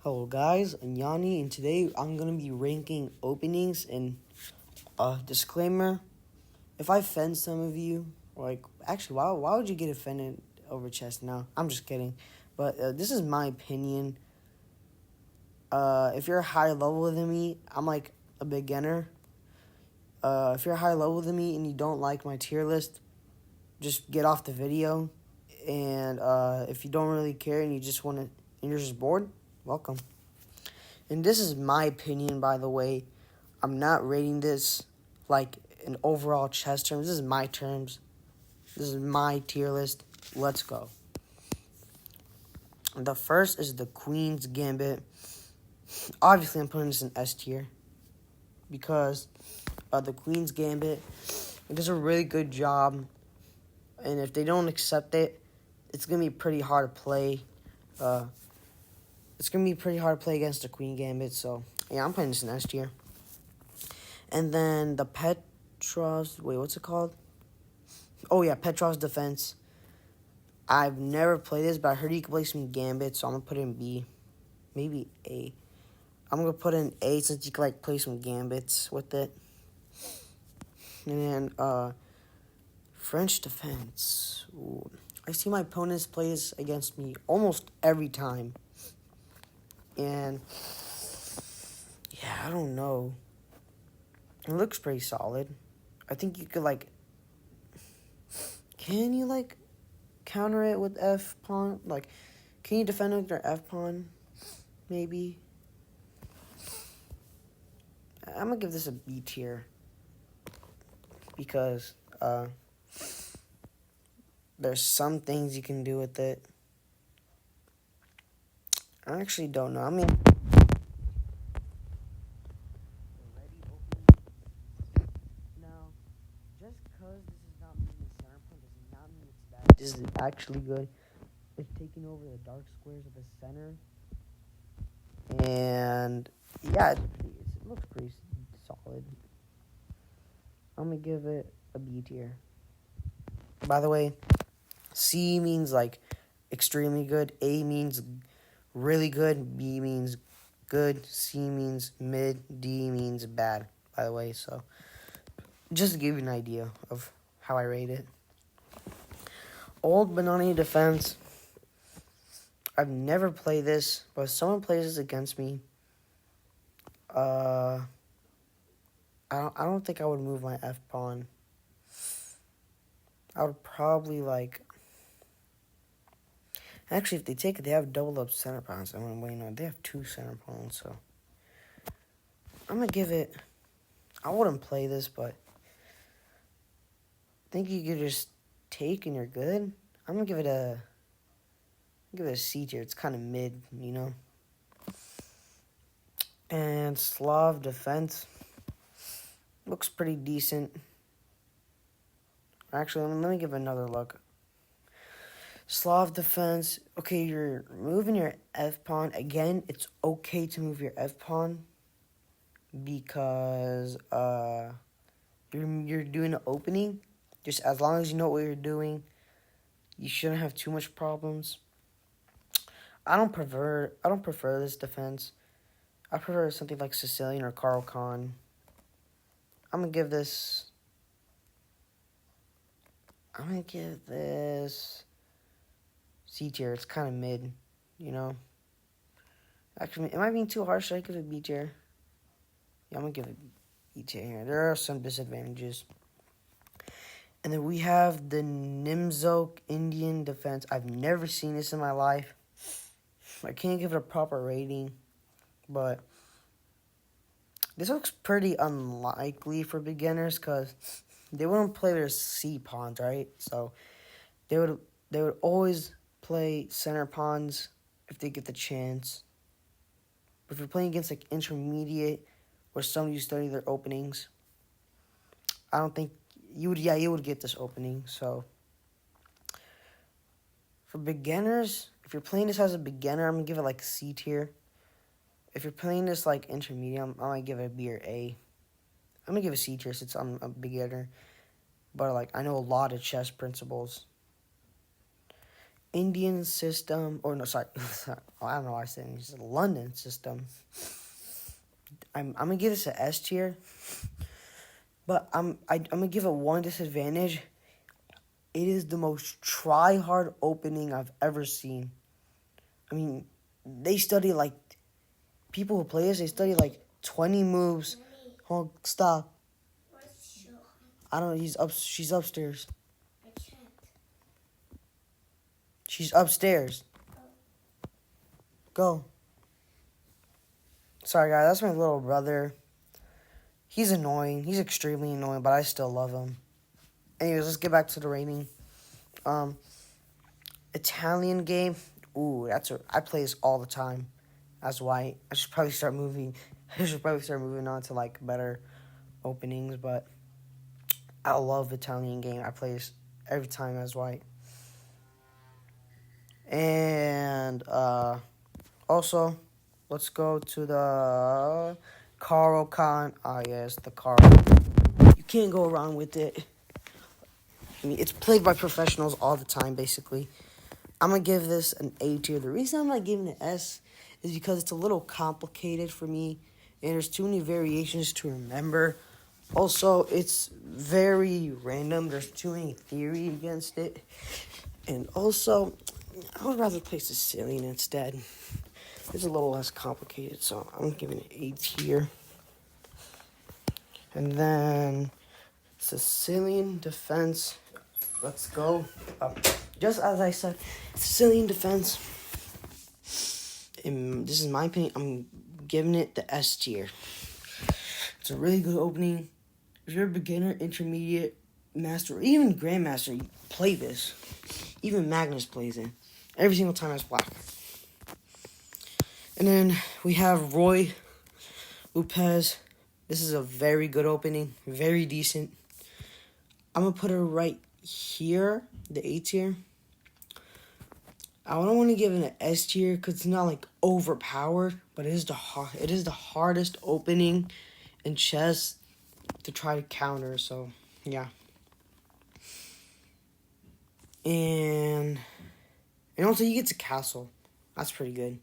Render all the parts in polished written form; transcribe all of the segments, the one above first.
Hello guys, I'm Yanni, and today I'm going to be ranking openings. And disclaimer, if I offend some of you, actually, why would you get offended over chess now? I'm just kidding. But this is my opinion. If you're higher level than me, I'm like a beginner. If you're higher level than me and you don't like my tier list, just get off the video. And if you don't really care and you just want to, and you're just bored, welcome. And this is my opinion, by the way. I'm not rating this like in overall chess terms. This is my terms. This is my tier list. Let's go. The first is the Queen's Gambit. Obviously, I'm putting this in S tier because the Queen's Gambit, it does a really good job. And if they don't accept it, it's going to be pretty hard to play. It's going to be pretty hard to play against the Queen Gambit. So, yeah, I'm putting this in S tier. And then the Petrov's... Wait, what's it called? Oh, yeah, Petrov's Defense. I've never played this, but I heard you can play some Gambit, so I'm going to put it in B. Maybe A. I'm going to put it in A since you can, play some Gambits with it. And then, French Defense. Ooh. I see my opponents play this against me almost every time. And, yeah, I don't know. It looks pretty solid. I think you could, can you, counter it with F pawn? Can you defend with your F pawn? Maybe. I'm gonna give this a B tier because there's some things you can do with it. I actually don't know. I mean, now, just because this is not moving the center point does not mean it's bad. This is actually good. It's taking over the dark squares of the center. And, yeah, it looks pretty solid. I'm going to give it a B tier. By the way, C means, extremely good. A means really good. B means good. C means mid. D means bad, by the way. So, just to give you an idea of how I rate it. Old Banani Defense. I've never played this, but if someone plays this against me, I don't think I would move my F pawn. I would probably actually, if they take it, they have double up center pawns. They have two center pawns, so I'm gonna give it. I wouldn't play this, but I think you could just take and you're good. I'm gonna give it a C tier. It's kind of mid, you know. And Slav Defense looks pretty decent. Actually, let me give another look. Slav Defense. Okay, you're moving your F pawn again. It's okay to move your F pawn because you're doing an opening. Just as long as you know what you're doing, you shouldn't have too much problems. I don't prefer this defense. I prefer something like Sicilian or Carl Khan. I'm gonna give this C tier. It's kind of mid, you know. Actually, am I being too harsh? Should I give it B tier? Yeah, I'm gonna give it B tier here. There are some disadvantages. And then we have the Nimzok Indian Defense. I've never seen this in my life. I can't give it a proper rating, but this looks pretty unlikely for beginners because they wouldn't play their C pawns, right? So they would always play center pawns if they get the chance. But if you're playing against intermediate or somebody who study their openings, I don't think you would get this opening. So for beginners, if you're playing this as a beginner, I'm gonna give it C tier. If you're playing this intermediate, I might give it a B or A. I'm gonna give it a C tier since I'm a beginner. But I know a lot of chess principles. Indian system, or no, sorry, I don't know why I said it's a London system. I'm gonna give this an S tier, but I'm gonna give it one disadvantage. It is the most try-hard opening I've ever seen. I mean, they study like people who play this. They study like 20 moves. Oh, stop! I don't know. He's up. She's upstairs. She's upstairs. Go. Sorry, guys. That's my little brother. He's annoying. He's extremely annoying, but I still love him. Anyways, let's get back to the rating. Italian game. Ooh, I play this all the time. That's why I should probably start moving. I should probably start moving on to like better openings, but I love Italian game. I play this every time as white. And also, let's go to the Carl Khan. Ah, yes, the Carl. You can't go around with it. I mean, it's played by professionals all the time, basically. I'm going to give this an A tier. The reason I'm not giving it an S is because it's a little complicated for me, and there's too many variations to remember. Also, it's very random. There's too many theory against it. And also, I would rather play Sicilian instead. It's a little less complicated, so I'm giving it A tier. And then Sicilian defense. Let's go. Just as I said, Sicilian defense. And this is my opinion. I'm giving it the S tier. It's a really good opening. If you're a beginner, intermediate, master, or even grandmaster, you play this. Even Magnus plays it. Every single time it's black. And then we have Roy Lopez. This is a very good opening. Very decent. I'm going to put her right here, the A tier. I don't want to give it an S tier because it's not like overpowered, but it is the hardest opening in chess to try to counter. So yeah, and also you get to castle. That's pretty good.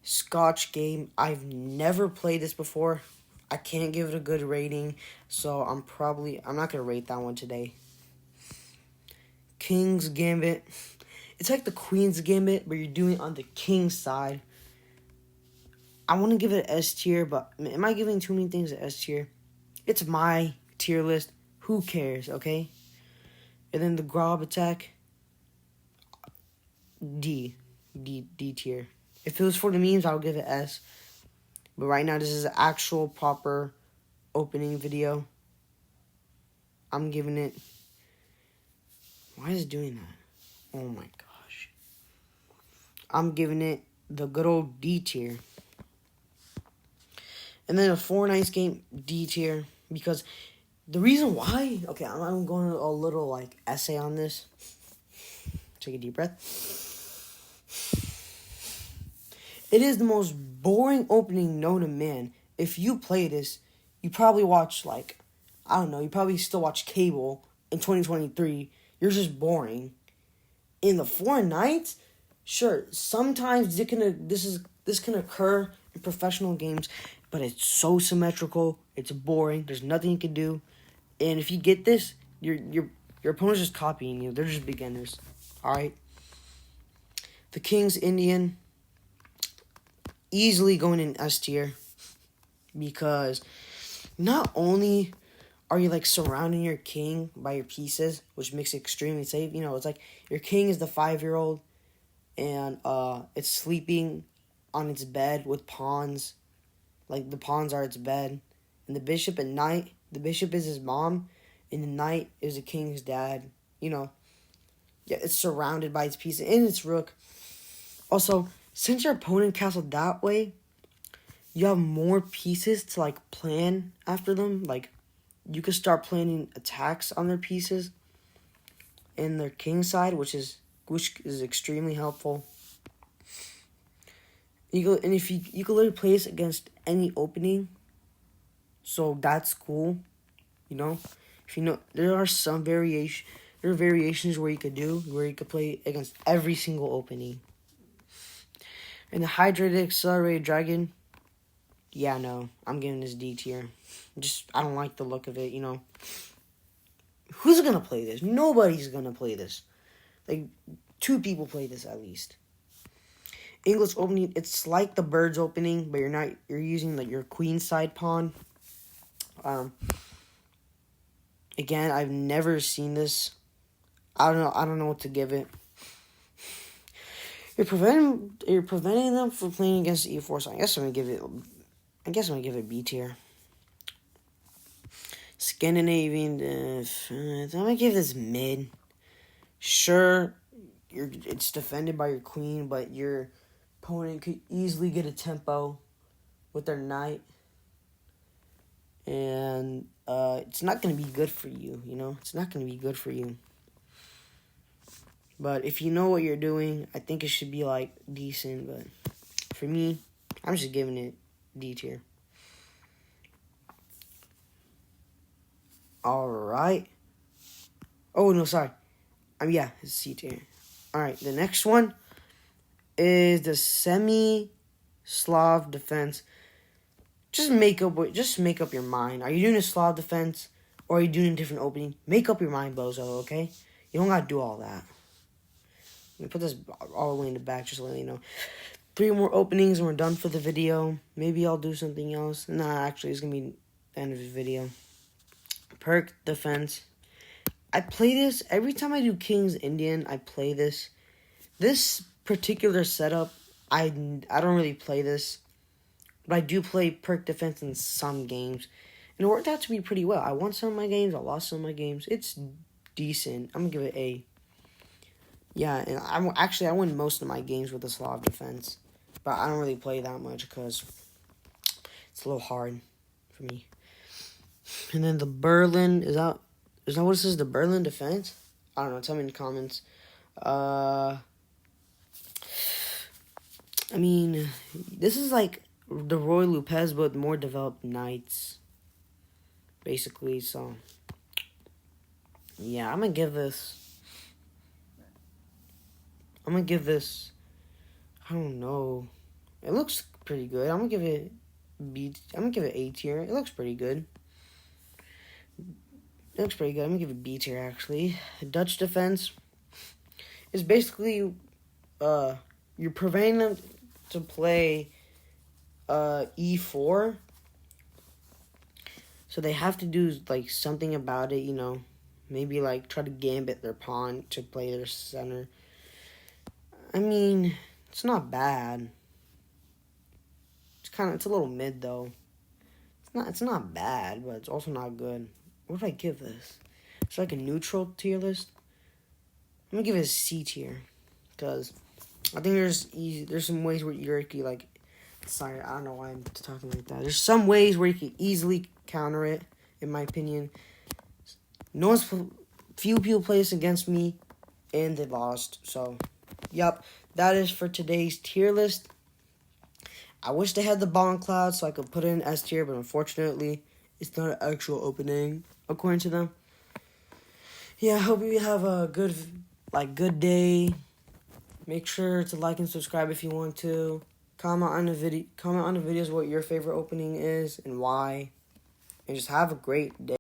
Scotch game. I've never played this before. I can't give it a good rating, so I'm not gonna rate that one today. King's Gambit. It's like the Queen's Gambit, but you're doing it on the King's side. I want to give it an S tier, but am I giving too many things an S tier? It's my tier list. Who cares, okay? And then the Grob attack. D tier. If it was for the memes, I would give it S. But right now, this is an actual proper opening video. I'm giving it... Why is it doing that? Oh my gosh. I'm giving it the good old D tier. And then a 4 Nights game, D tier. Because the reason why... Okay, I'm going a little like essay on this. Take a deep breath. It is the most boring opening known to man. If you play this, you probably watch like... I don't know, you probably still watch cable in 2023. You're just boring. In the 4 Nights, sure, sometimes this can occur in professional games, but it's so symmetrical. It's boring. There's nothing you can do, and if you get this, your opponent's just copying you. They're just beginners. All right. The King's Indian, easily going in S tier, because not only are you like surrounding your king by your pieces, which makes it extremely safe. You know, it's like your king is the 5-year-old, and it's sleeping on its bed with pawns. Like the pawns are its bed. And the bishop at night, the bishop is his mom, and the knight is the king's dad. You know, yeah, it's surrounded by its pieces and its rook. Also, since your opponent castled that way, you have more pieces to like plan after them. Like, you could start planning attacks on their pieces in their king side, which is extremely helpful. You can literally play this against any opening, so that's cool. You know, if you know, there are some variation. There are variations where you could play against every single opening. And the Hydrated Accelerated Dragon, yeah, no, I'm giving this D tier. I don't like the look of it, you know. Who's gonna play this? Nobody's gonna play this. Like, 2 people play this at least. English opening, it's like the Birds opening, but you're using like your queen side pawn. Again, I've never seen this. I don't know what to give it. You're preventing them from playing against E4, so I guess I'm gonna give it B tier. Scandinavian, I'm gonna give this mid. Sure, it's defended by your queen, but your opponent could easily get a tempo with their knight, and it's not gonna be good for you. You know, it's not gonna be good for you. But if you know what you're doing, I think it should be like decent. But for me, I'm just giving it D tier. All right. Oh no, sorry. Yeah, it's C tier. All right, the next one is the semi-Slav defense. Just make up your mind. Are you doing a Slav defense or are you doing a different opening? Make up your mind, bozo. Okay, you don't gotta do all that. Let me put this all the way in the back, just to let you know. 3 more openings and we're done for the video. Maybe I'll do something else. Nah, actually, it's gonna be the end of the video. Perk defense. I play this every time I do King's Indian. I play this. This particular setup, I don't really play this, but I do play perk defense in some games, and it worked out to be pretty well. I won some of my games. I lost some of my games. It's decent. I'm gonna give it A. Yeah, and I win most of my games with the Slav defense, but I don't really play that much because it's a little hard for me. And then the Berlin, is that what this is, the Berlin defense? I don't know, tell me in the comments. I mean, this is like the Roy Lopez, but more developed knights, basically, so. Yeah, I'm gonna give this, I don't know. It looks pretty good. I'm gonna give it A tier. It looks pretty good. I'm gonna give it B tier, actually. Dutch defense is basically, you're preventing them to play E4. So they have to do like something about it, you know. Maybe like try to gambit their pawn to play their center. I mean, it's not bad. It's a little mid though. It's not bad, but it's also not good. What did I give this? It's like a neutral tier list. I'm gonna give it a C tier because I think there's some ways where you can like. Sorry, I don't know why I'm talking like that. There's some ways where you can easily counter it, in my opinion. Few people play this against me, and they lost. So, yep, that is for today's tier list. I wish they had the Bond Cloud so I could put it in S tier, but unfortunately, it's not an actual opening, according to them. Yeah, I hope you have a good day. Make sure to like and subscribe if you want to. Comment on the videos what your favorite opening is and why. And just have a great day.